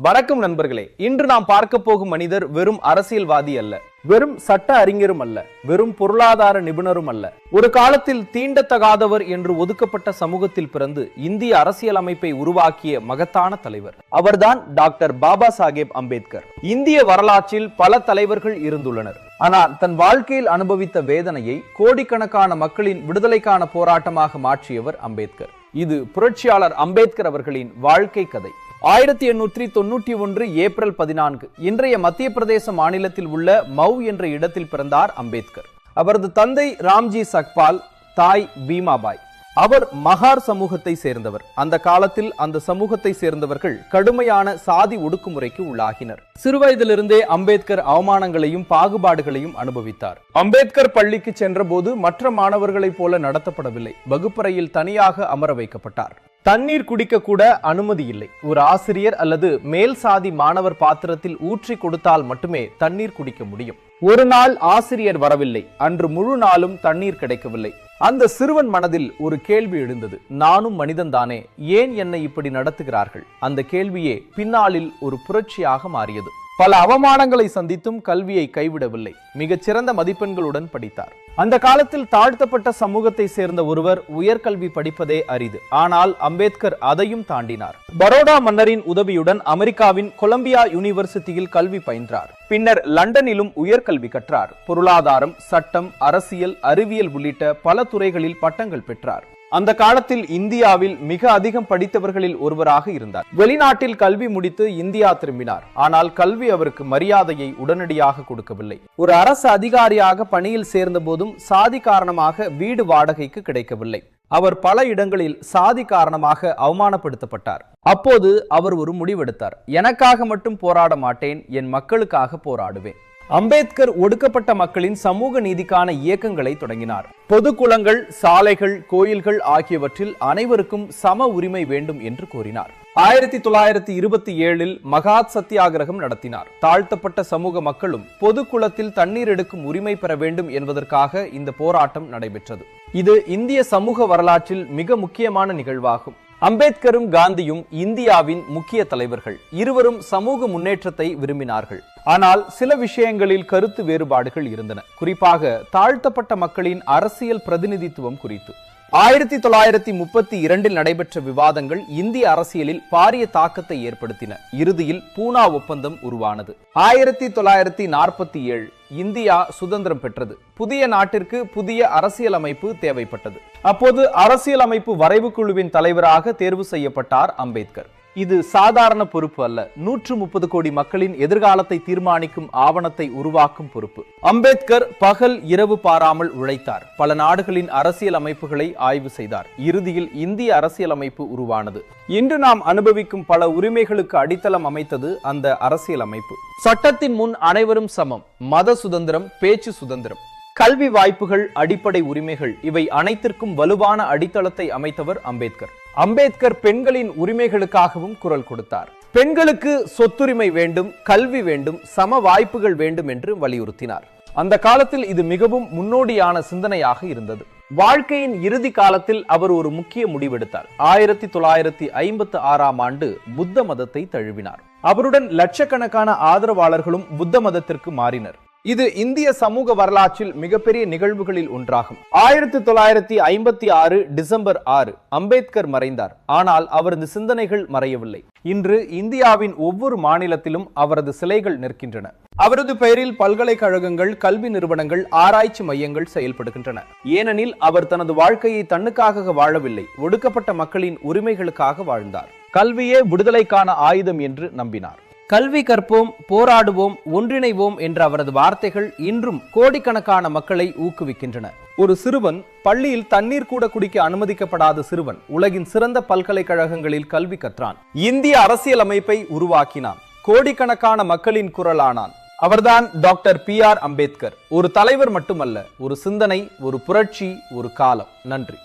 வணக்கம் நண்பர்களே. இன்று நாம் பார்க்க போகும் மனிதர் வெறும் அரசியல்வாதி அல்ல, வெறும் சட்ட அறிஞரும் அல்ல, வெறும் பொருளாதார நிபுணரும் அல்ல. ஒரு காலத்தில் தீண்டத்தகாதவர் என்று ஒதுக்கப்பட்ட சமூகத்தில் பிறந்து இந்திய அரசியல் அமைப்பை உருவாக்கிய மகத்தான தலைவர். அவர்தான் டாக்டர் பாபா சாஹேப் அம்பேத்கர். இந்திய வரலாற்றில் பல தலைவர்கள் இருந்துள்ளனர். ஆனால் தன் வாழ்க்கையில் அனுபவித்த வேதனையை கோடிக்கணக்கான மக்களின் விடுதலைக்கான போராட்டமாக மாற்றியவர் அம்பேத்கர். இது புரட்சியாளர் அம்பேத்கர் அவர்களின் வாழ்க்கை கதை. 1891 ஏப்ரல் 14 இன்றைய மத்திய பிரதேச மாநிலத்தில் உள்ள மவ் என்ற இடத்தில் பிறந்தார் அம்பேத்கர். அவரது தந்தை ராம்ஜி சக்பால், தாய் பீமாபாய். அவர் மகார் சமூகத்தை சேர்ந்தவர். அந்த காலத்தில் அந்த சமூகத்தை சேர்ந்தவர்கள் கடுமையான சாதி ஒடுக்குமுறைக்கு உள்ளாகினர். சிறுவயதிலிருந்தே அம்பேத்கர் அவமானங்களையும் பாகுபாடுகளையும் அனுபவித்தார். அம்பேத்கர் பள்ளிக்கு சென்ற போது மற்ற மாணவர்களைப் போல நடத்தப்படவில்லை. வகுப்பறையில் தனியாக அமர வைக்கப்பட்டார். தண்ணீர் குடிக்க கூட அனுமதி இல்லை. ஒரு ஆசிரியர் அல்லது மேல் சாதி மாணவர் பாத்திரத்தில் ஊற்றி கொடுத்தால் மட்டுமே தண்ணீர் குடிக்க முடியும். ஒரு நாள் ஆசிரியர் வரவில்லை. அன்று முழு நாளும் தண்ணீர் கிடைக்கவில்லை. அந்த சிறுவன் மனதில் ஒரு கேள்வி எழுந்தது. நானும் மனிதன்தானே, ஏன் என்னை இப்படி நடத்துகிறார்கள்? அந்த கேள்வியே பின்னாளில் ஒரு புரட்சியாக மாறியது. பல அவமானங்களை சந்தித்தும் கல்வியை கைவிடவில்லை. மிகச்சிறந்த மதிப்பெண்களுடன் படித்தார். அந்த காலத்தில் தாழ்த்தப்பட்ட சமூகத்தை சேர்ந்த ஒருவர் உயர்கல்வி படிப்பதே அரிது. ஆனால் அம்பேத்கர் அதையும் தாண்டினார். பரோடா மன்னரின் உதவியுடன் அமெரிக்காவின் கொலம்பியா யூனிவர்சிட்டியில் கல்வி பயின்றார். பின்னர் லண்டனிலும் உயர்கல்வி கற்றார். பொருளாதாரம், சட்டம், அரசியல், அறிவியல் உள்ளிட்ட பல துறைகளில் பட்டங்கள் பெற்றார். அந்த காலத்தில் இந்தியாவில் மிக அதிகம் படித்தவர்களில் ஒருவராக இருந்தார். வெளிநாட்டில் கல்வி முடித்து இந்தியா திரும்பினார். ஆனால் கல்வி அவருக்கு மரியாதையை உடனடியாக கொடுக்கவில்லை. ஒரு அரசு அதிகாரியாக பணியில் சேர்ந்த போதும் சாதி காரணமாக வீடு வாடகைக்கு கிடைக்கவில்லை. அவர் பல இடங்களில் சாதி காரணமாக அவமானப்படுத்தப்பட்டார். அப்போது அவர் ஒரு முடிவெடுத்தார். எனக்காக மட்டும் போராட மாட்டேன், என் மக்களுக்காக போராடுவேன். அம்பேத்கர் ஒடுக்கப்பட்ட மக்களின் சமூக நீதிக்கான இயக்கங்களை தொடங்கினார். பொது குளங்கள், சாலைகள், கோயில்கள் ஆகியவற்றில் அனைவருக்கும் சம உரிமை வேண்டும் என்று கோரினார். 1927 மகாத் சத்தியாகிரகம் நடத்தினார். தாழ்த்தப்பட்ட சமூக மக்களும் பொது குளத்தில் தண்ணீர் எடுக்கும் உரிமை பெற வேண்டும் என்பதற்காக இந்த போராட்டம் நடைபெற்றது. இது இந்திய சமூக வரலாற்றில் மிக முக்கியமான நிகழ்வாகும். அம்பேத்கரும் காந்தியும் இந்தியாவின் முக்கிய தலைவர்கள். இருவரும் சமூக முன்னேற்றத்தை விரும்பினார்கள். ஆனால் சில விஷயங்களில் கருத்து வேறுபாடுகள் இருந்தன. குறிப்பாக தாழ்த்தப்பட்ட மக்களின் அரசியல் பிரதிநிதித்துவம் குறித்து. 1932 நடைபெற்ற விவாதங்கள் இந்திய அரசியலில் பாரிய தாக்கத்தை ஏற்படுத்தின. இறுதியில் பூனா ஒப்பந்தம் உருவானது. 1947 இந்தியா சுதந்திரம் பெற்றது. புதிய நாட்டிற்கு புதிய அரசியலமைப்பு தேவைப்பட்டது. அப்போது அரசியலமைப்பு வரைவு குழுவின் தலைவராக தேர்வு செய்யப்பட்டார் அம்பேத்கர். இது சாதாரண பொறுப்பு அல்ல. 130 கோடி மக்களின் எதிர்காலத்தை தீர்மானிக்கும் ஆவணத்தை உருவாக்கும் பொறுப்பு. அம்பேத்கர் பகல் இரவு பாராமல் உழைத்தார். பல நாடுகளின் அரசியல் அமைப்புகளை ஆய்வு செய்தார். இறுதியில் இந்திய அரசியலமைப்பு உருவானது. இன்று நாம் அனுபவிக்கும் பல உரிமைகளுக்கு அடித்தளம் அமைத்தது அந்த அரசியல் அமைப்பு. சட்டத்தின் முன் அனைவரும் சமம். மத சுதந்திரம், பேச்சு சுதந்திரம், கல்வி வாய்ப்புகள், அடிப்படை உரிமைகள், இவை அனைத்திற்கும் வலுவான அடித்தளத்தை அமைத்தவர் அம்பேத்கர். அம்பேத்கர் பெண்களின் உரிமைகளுக்காகவும் குரல் கொடுத்தார். பெண்களுக்கு சொத்துரிமை வேண்டும், கல்வி வேண்டும், சம வாய்ப்புகள் வேண்டும் என்று வலியுறுத்தினார். அந்த காலத்தில் இது மிகவும் முன்னோடியான சிந்தனையாக இருந்தது. வாழ்க்கையின் இறுதி காலத்தில் அவர் ஒரு முக்கிய முடிவெடுத்தார். 1956 ஆண்டு புத்த மதத்தை தழுவினார். அவருடன் லட்சக்கணக்கான ஆதரவாளர்களும் புத்த மதத்திற்கு மாறினர். இது இந்திய சமூக வரலாற்றில் மிகப்பெரிய நிகழ்வுகளில் ஒன்றாகும். 1956 டிசம்பர் 6 அம்பேத்கர் மறைந்தார். ஆனால் அவரது சிந்தனைகள் மறையவில்லை. இன்று இந்தியாவின் ஒவ்வொரு மாநிலத்திலும் அவரது சிலைகள் நிற்கின்றன. அவரது பெயரில் பல்கலைக்கழகங்கள், கல்வி நிறுவனங்கள், ஆராய்ச்சி மையங்கள் செயல்படுகின்றன. ஏனெனில் அவர் தனது வாழ்க்கையை தன்னுக்காக வாழவில்லை, ஒடுக்கப்பட்ட மக்களின் உரிமைகளுக்காக வாழ்ந்தார். கல்வியே விடுதலைக்கான ஆயுதம் என்று நம்பினார். கல்வி கற்போம், போராடுவோம், ஒன்றிணைவோம் என்ற அவரது வார்த்தைகள் இன்றும் கோடிக்கணக்கான மக்களை ஊக்குவிக்கின்றன. ஒரு சிறுவன், பள்ளியில் தண்ணீர் கூட குடிக்க அனுமதிக்கப்படாத சிறுவன், உலகின் சிறந்த பல்கலைக்கழகங்களில் கல்வி கற்றான். இந்திய அரசியல் அமைப்பை உருவாக்கினான். கோடிக்கணக்கான மக்களின் குரலானான். அவர்தான் டாக்டர் பி.ஆர். அம்பேத்கர். ஒரு தலைவர் மட்டுமல்ல, ஒரு சிந்தனை, ஒரு புரட்சி, ஒரு காலம். நன்றி.